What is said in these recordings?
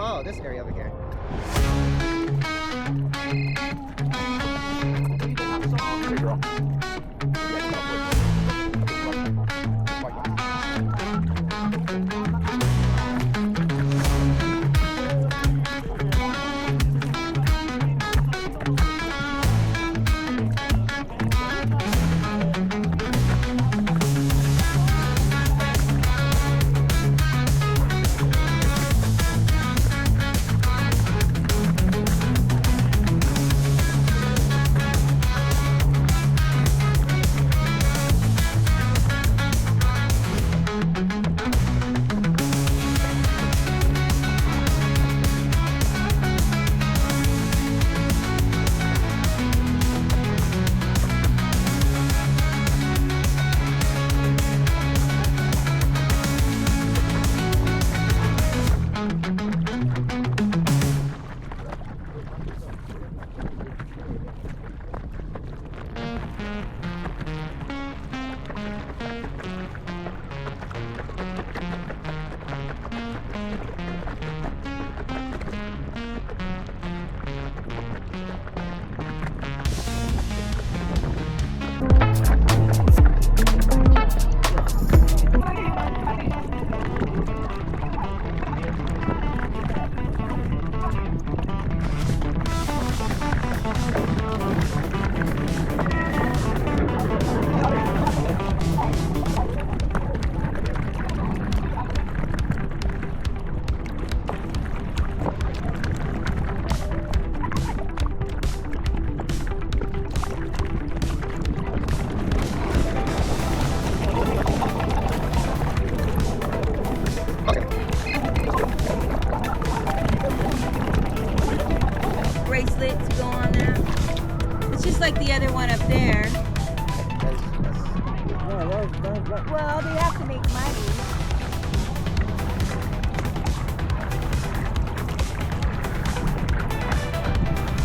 Oh, this area over here.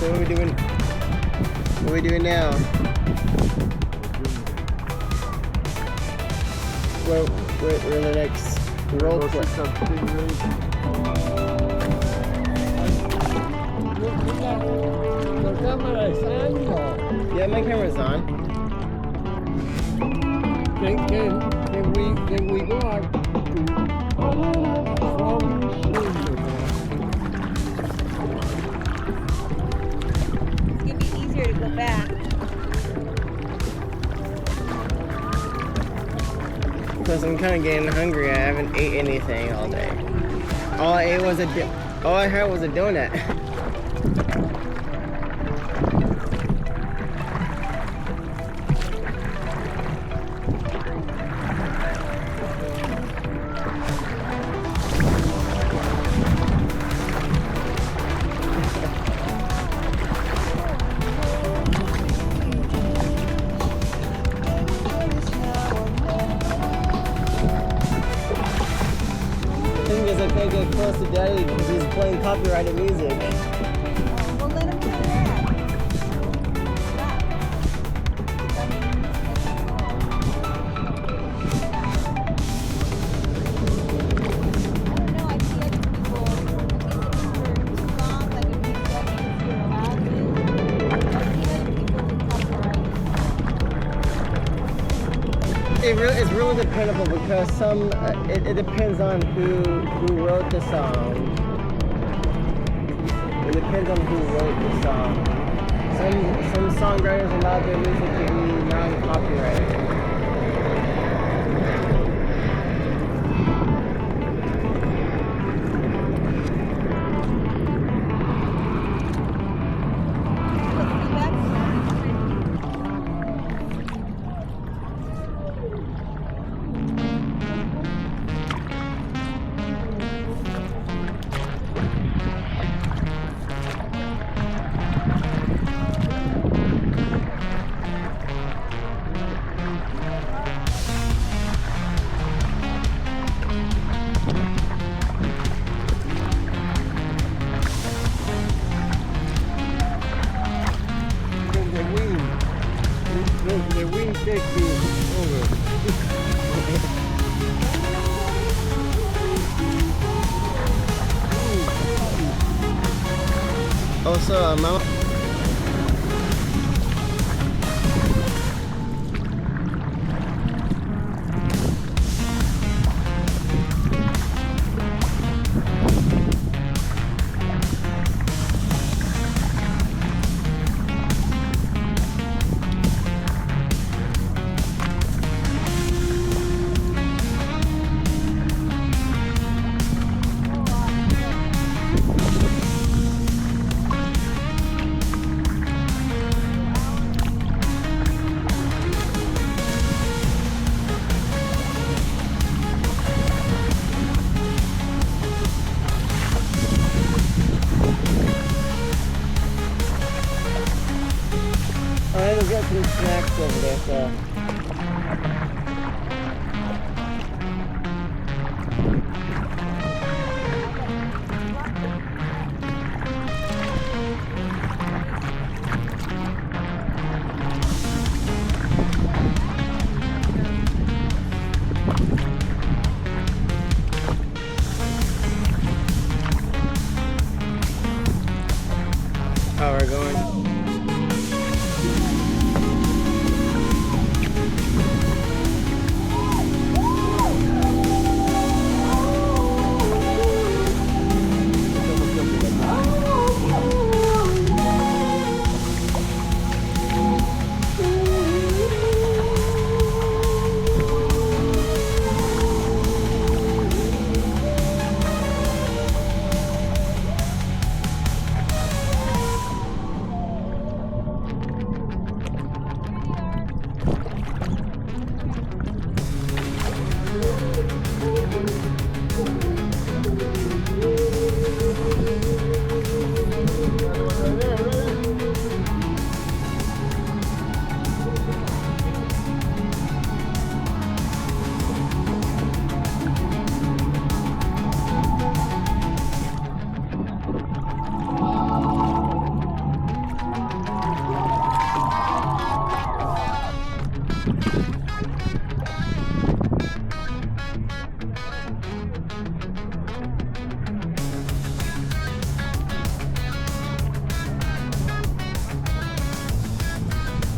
So what are we doing? What are we doing now? We're in the next role play. The camera is on. Yeah, my camera's on. Can we go out from It's gonna be easier to go back. Plus, I'm kind of getting hungry. I haven't ate anything all day. All I ate was all I had was a donut. I can't get close to Daddy because he's playing copyrighted music. Well, let him do that. It's really dependable because it depends on who wrote the song. It depends on who wrote the song. Some songwriters allow their music to be non-copyrighted. the wind takes you over. Also, Mama. I'll get some snacks over there, so. Oh, we're going.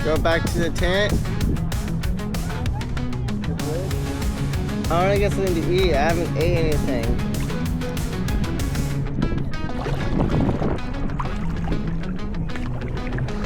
Go back to the tent. I want to get something to eat. I haven't ate anything.